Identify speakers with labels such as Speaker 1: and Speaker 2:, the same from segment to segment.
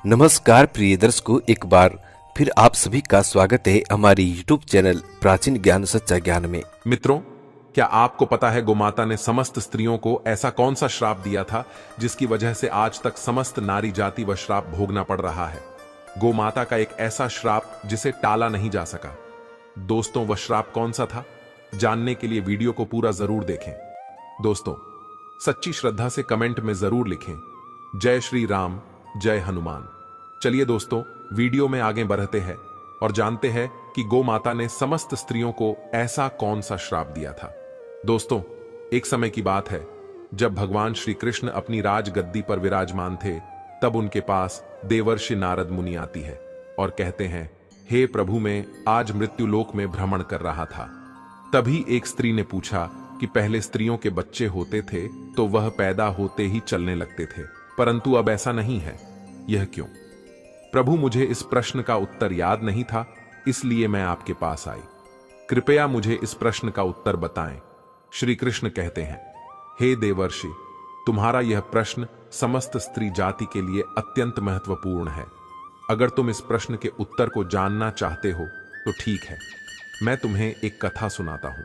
Speaker 1: नमस्कार प्रिय दर्शकों, एक बार फिर आप सभी का स्वागत है हमारी यूट्यूब चैनल प्राचीन ज्ञान सच्चा ज्ञान में।
Speaker 2: मित्रों, क्या आपको पता है गोमाता ने समस्त स्त्रियों को ऐसा कौन सा श्राप दिया था जिसकी वजह से आज तक समस्त नारी जाति व श्राप भोगना पड़ रहा है। गोमाता का एक ऐसा श्राप जिसे टाला नहीं जा सका। दोस्तों, वह श्राप कौन सा था? जानने के लिए वीडियो को पूरा जरूर देखें। दोस्तों, सच्ची श्रद्धा से कमेंट में जरूर लिखें, जय श्री राम, जय हनुमान। चलिए दोस्तों, वीडियो में आगे बढ़ते हैं और जानते हैं कि गोमाता ने समस्त स्त्रियों को ऐसा कौन सा श्राप दिया था। दोस्तों, एक समय की बात है जब भगवान श्री कृष्ण अपनी राजगद्दी पर विराजमान थे, तब उनके पास देवर्षि नारद मुनि आती है और कहते हैं, हे प्रभु, मैं आज मृत्युलोक में भ्रमण कर रहा था। तभी एक स्त्री ने पूछा कि पहले स्त्रियों के बच्चे होते थे तो वह पैदा होते ही चलने लगते थे, परंतु अब ऐसा नहीं है, यह क्यों? प्रभु, मुझे इस प्रश्न का उत्तर याद नहीं था, इसलिए मैं आपके पास आई। कृपया मुझे इस प्रश्न का उत्तर बताएं। श्री कृष्ण कहते हैं, हे देवर्षि, तुम्हारा यह प्रश्न समस्त स्त्री जाति के लिए अत्यंत महत्वपूर्ण है। अगर तुम इस प्रश्न के उत्तर को जानना चाहते हो तो ठीक है, मैं तुम्हें एक कथा सुनाता हूं।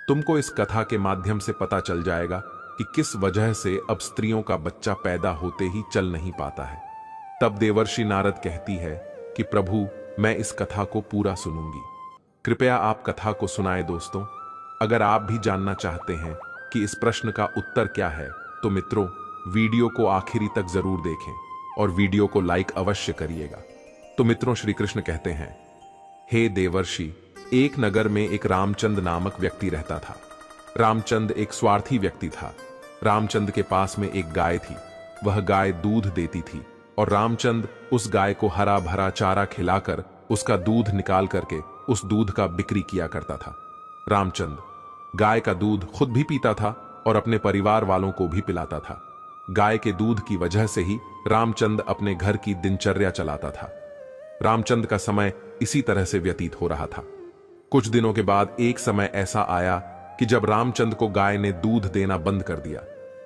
Speaker 2: तुमको इस कथा के माध्यम से पता चल जाएगा कि किस वजह से अब स्त्रियों का बच्चा पैदा होते ही चल नहीं पाता है। तब देवर्षि नारद कहती है कि प्रभु, मैं इस कथा को पूरा सुनूंगी, कृपया आप कथा को सुनाएं। दोस्तों, अगर आप भी जानना चाहते हैं कि इस प्रश्न का उत्तर क्या है तो मित्रों, वीडियो को आखिरी तक जरूर देखें और वीडियो को लाइक अवश्य करिएगा। तो मित्रों, श्री कृष्ण कहते हैं, हे देवर्षि, एक नगर में एक रामचंद नामक व्यक्ति रहता था। रामचंद एक स्वार्थी व्यक्ति था। रामचंद के पास में एक गाय थी। वह गाय दूध देती थी और रामचंद उस गाय को हरा भरा चारा खिलाकर उसका दूध निकाल करके उस दूध का बिक्री किया करता था। रामचंद गाय का दूध खुद भी पीता था और अपने परिवार वालों को भी पिलाता था। गाय के दूध की वजह से ही रामचंद अपने घर की दिनचर्या चलाता था। रामचंद का समय इसी तरह से व्यतीत हो रहा था। कुछ दिनों के बाद एक समय ऐसा आया कि जब रामचंद को गाय ने दूध देना बंद कर दिया।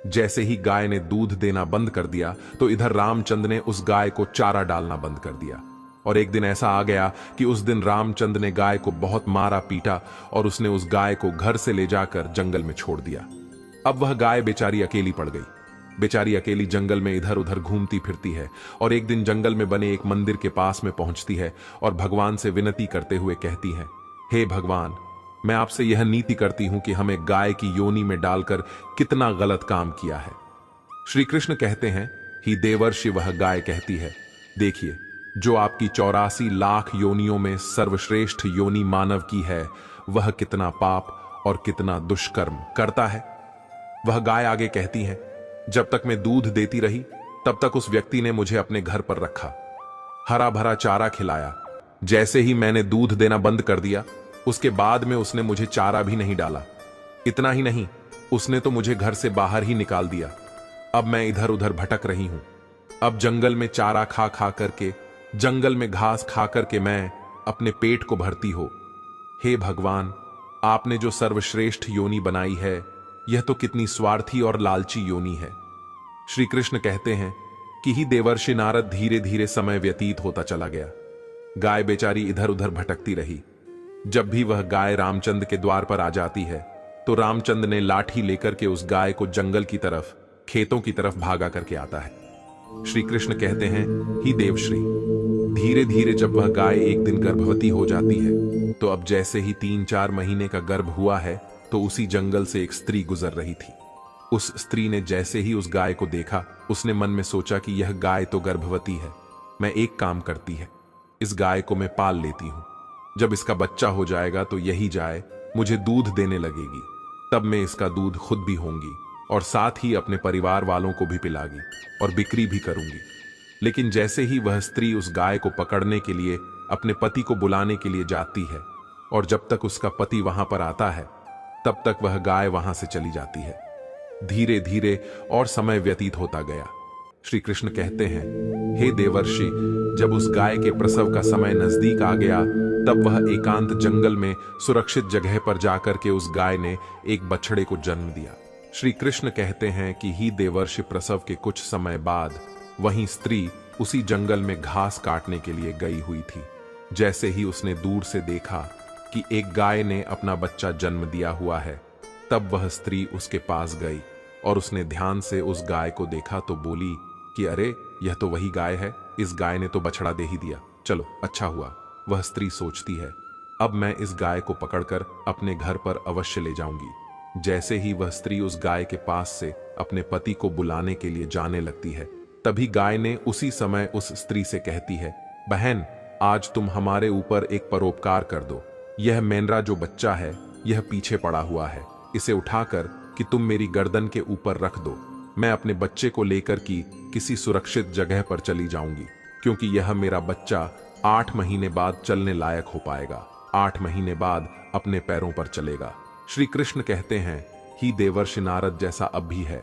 Speaker 2: जैसे ही गाय ने दूध देना बंद कर दिया तो इधर रामचंद ने उस गाय को चारा डालना बंद कर दिया। और एक दिन ऐसा आ गया कि उस दिन रामचंद ने गाय को बहुत मारा पीटा और उसने उस गाय को घर से ले जाकर जंगल में छोड़ दिया। अब वह गाय बेचारी अकेली पड़ गई। बेचारी अकेली जंगल में इधर उधर घूमती फिरती है और एक दिन जंगल में बने एक मंदिर के पास में पहुंचती है और भगवान से विनती करते हुए कहती है, हे भगवान, मैं आपसे यह नीति करती हूं कि हमें गाय की योनि में डालकर कितना गलत काम किया है। श्री कृष्ण कहते हैं, ही देवर्षि, वह गाय कहती है, देखिए, जो आपकी 84 लाख योनियों में सर्वश्रेष्ठ योनि मानव की है, वह कितना पाप और कितना दुष्कर्म करता है। वह गाय आगे कहती है, जब तक मैं दूध देती रही तब तक उस व्यक्ति ने मुझे अपने घर पर रखा, हरा भरा चारा खिलाया। जैसे ही मैंने दूध देना बंद कर दिया, उसके बाद में उसने मुझे चारा भी नहीं डाला। इतना ही नहीं, उसने तो मुझे घर से बाहर ही निकाल दिया। अब मैं इधर उधर भटक रही हूं। अब जंगल में चारा खा खा करके, जंगल में घास खा करके मैं अपने पेट को भरती हो। हे भगवान, आपने जो सर्वश्रेष्ठ योनि बनाई है, यह तो कितनी स्वार्थी और लालची योनि है। श्री कृष्ण कहते हैं कि ही देवर्षि नारद, धीरे धीरे समय व्यतीत होता चला गया। गाय बेचारी इधर उधर भटकती रही। जब भी वह गाय रामचंद के द्वार पर आ जाती है तो रामचंद ने लाठी लेकर के उस गाय को जंगल की तरफ, खेतों की तरफ भागा करके आता है। श्री कृष्ण कहते हैं, ही देवश्री, धीरे धीरे जब वह गाय एक दिन गर्भवती हो जाती है तो अब जैसे ही 3-4 महीने का गर्भ हुआ है तो उसी जंगल से एक स्त्री गुजर रही थी। उस स्त्री ने जैसे ही उस गाय को देखा, उसने मन में सोचा कि यह गाय तो गर्भवती है, मैं एक काम करती है, इस गाय को मैं पाल लेती हूं। जब इसका बच्चा हो जाएगा तो यही गाय मुझे दूध देने लगेगी, तब मैं इसका दूध खुद भी होंगी और साथ ही अपने परिवार वालों को भी पिलागी और बिक्री भी करूंगी। लेकिन जैसे ही वह स्त्री उस गाय को पकड़ने के लिए अपने पति को बुलाने के लिए जाती है और जब तक उसका पति वहां पर आता है तब तक वह गाय वहां से चली जाती है। धीरे धीरे और समय व्यतीत होता गया। श्री कृष्ण कहते हैं, हे देवर्षि, जब उस गाय के प्रसव का समय नजदीक आ गया तब वह एकांत जंगल में सुरक्षित जगह पर जाकर के उस गाय ने एक बछड़े को जन्म दिया। श्री कृष्ण कहते हैं कि ही देवर्षि, प्रसव के कुछ समय बाद वहीं स्त्री उसी जंगल में घास काटने के लिए गई हुई थी। जैसे ही उसने दूर से देखा कि एक गाय ने अपना बच्चा जन्म दिया हुआ है, तब वह स्त्री उसके पास गई और उसने ध्यान से उस गाय को देखा तो बोली कि अरे, यह तो वही गाय है, इस गाय ने तो बछड़ा दे ही दिया। चलो अच्छा हुआ। वह स्त्री सोचती है, अब मैं इस गाय को पकड़कर अपने घर पर अवश्य ले जाऊंगी। जैसे ही वह स्त्री उस गाय के पास से अपने पति को बुलाने के लिए जाने लगती है, तभी गाय ने उसी समय उस स्त्री से कहती है, बहन, आज तुम हमारे ऊपर एक परोपकार कर दो। यह मेंढरा जो बच्चा है, यह पीछे पड़ा हुआ है, इसे उठाकर कि तुम मेरी गर्दन के ऊपर रख दो। मैं अपने बच्चे को लेकर की किसी सुरक्षित जगह पर चली जाऊंगी, क्योंकि यह मेरा बच्चा 8 महीने बाद चलने लायक हो पाएगा। 8 महीने बाद अपने पैरों पर चलेगा। श्री कृष्ण कहते हैं, ही देवर्षि नारद जैसा अब भी है,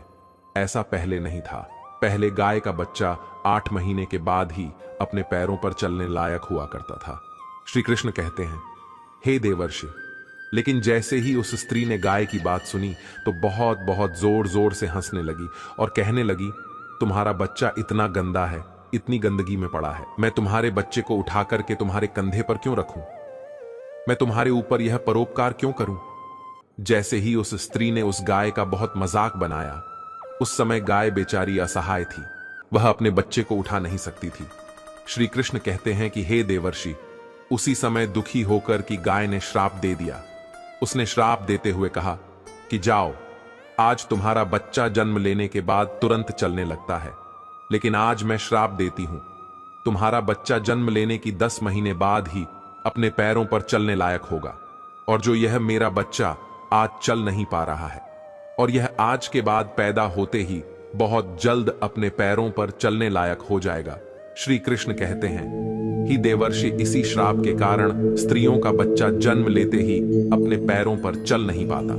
Speaker 2: ऐसा पहले नहीं था। पहले गाय का बच्चा 8 महीने के बाद ही अपने पैरों पर चलने लायक हुआ करता था। श्री कृष्ण कहते हैं, हे देवर्षि, लेकिन जैसे ही उस स्त्री ने गाय की बात सुनी तो बहुत बहुत जोर जोर से हंसने लगी और कहने लगी, तुम्हारा बच्चा इतना गंदा है, इतनी गंदगी में पड़ा है, मैं तुम्हारे बच्चे को उठा करके तुम्हारे कंधे पर क्यों रखूं? मैं तुम्हारे ऊपर यह परोपकार क्यों करूं? जैसे ही उस स्त्री ने उस गाय का बहुत मजाक बनाया, उस समय गाय बेचारी असहाय थी, वह अपने बच्चे को उठा नहीं सकती थी। श्री कृष्ण कहते हैं कि हे देवर्षि, उसी समय दुखी होकर कि गाय ने श्राप दे दिया। उसने श्राप देते हुए कहा कि जाओ, आज तुम्हारा बच्चा जन्म लेने के बाद तुरंत चलने लगता है, लेकिन आज मैं श्राप देती हूं, तुम्हारा बच्चा जन्म लेने की 10 महीने बाद ही अपने पैरों पर चलने लायक होगा। और जो यह मेरा बच्चा आज चल नहीं पा रहा है, और यह आज के बाद पैदा होते ही बहुत जल्द अपने पैरों पर चलने लायक हो जाएगा। श्री कृष्ण कहते हैं, ही देवर्षि, इसी श्राप के कारण स्त्रियों का बच्चा जन्म लेते ही अपने पैरों पर चल नहीं पाता।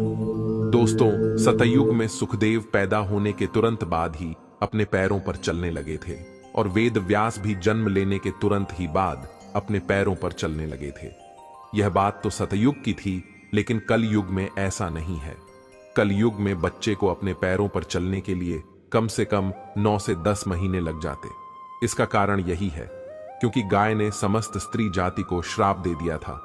Speaker 2: दोस्तों, सतयुग में सुखदेव पैदा होने के तुरंत बाद ही अपने पैरों पर चलने लगे थे, और वेद व्यास भी जन्म लेने के तुरंत ही बाद अपने पैरों पर चलने लगे थे। यह बात तो सतयुग की थी, लेकिन कलयुग में ऐसा नहीं है। कलयुग में बच्चे को अपने पैरों पर चलने के लिए कम से कम 9 से 10 महीने लग जाते। इसका कारण यही है क्योंकि गाय ने समस्त स्त्री जाति को श्राप दे दिया था।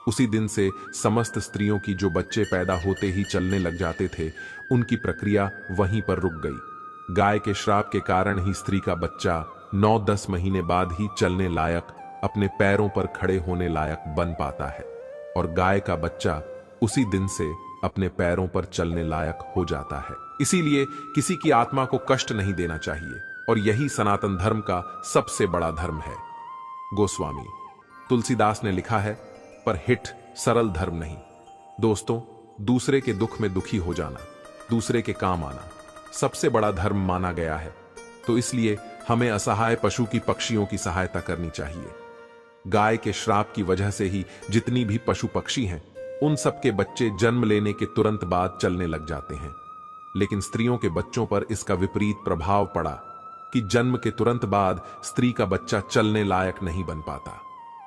Speaker 2: उसी दिन से समस्त स्त्रियों की जो बच्चे पैदा होते ही चलने लग जाते थे, उनकी प्रक्रिया वहीं पर रुक गई। गाय के श्राप के कारण ही स्त्री का बच्चा 9-10 महीने बाद ही चलने लायक, अपने पैरों पर खड़े होने लायक बन पाता है, और गाय का बच्चा उसी दिन से अपने पैरों पर चलने लायक हो जाता है। इसीलिए किसी की आत्मा को कष्ट नहीं देना चाहिए, और यही सनातन धर्म का सबसे बड़ा धर्म है। गोस्वामी तुलसीदास ने लिखा है, पर हिट सरल धर्म नहीं। दोस्तों, दूसरे के दुख में दुखी हो जाना, दूसरे के काम आना सबसे बड़ा धर्म माना गया है। तो इसलिए हमें असहाय पशु की, पक्षियों की सहायता करनी चाहिए। गाय के श्राप की वजह से ही जितनी भी पशु पक्षी हैं, उन सबके बच्चे जन्म लेने के तुरंत बाद चलने लग जाते हैं। लेकिन स्त्रियों के बच्चों पर इसका विपरीत प्रभाव पड़ा कि जन्म के तुरंत बाद स्त्री का बच्चा चलने लायक नहीं बन पाता।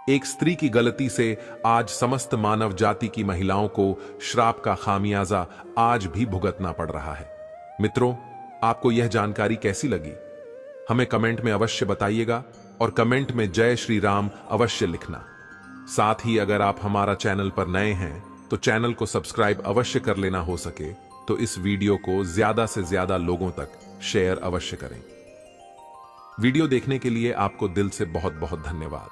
Speaker 2: एक स्त्री की गलती से आज समस्त मानव जाति की महिलाओं को श्राप का खामियाजा आज भी भुगतना पड़ रहा है। मित्रों, आपको यह जानकारी कैसी लगी? हमें कमेंट में अवश्य बताइएगा, और कमेंट में जय श्री राम अवश्य लिखना। साथ ही अगर आप हमारा चैनल पर नए हैं तो चैनल को सब्सक्राइब अवश्य कर लेना, हो सके तो इस वीडियो को ज्यादा से ज्यादा लोगों तक शेयर अवश्य करें। वीडियो देखने के लिए आपको दिल से बहुत बहुत धन्यवाद।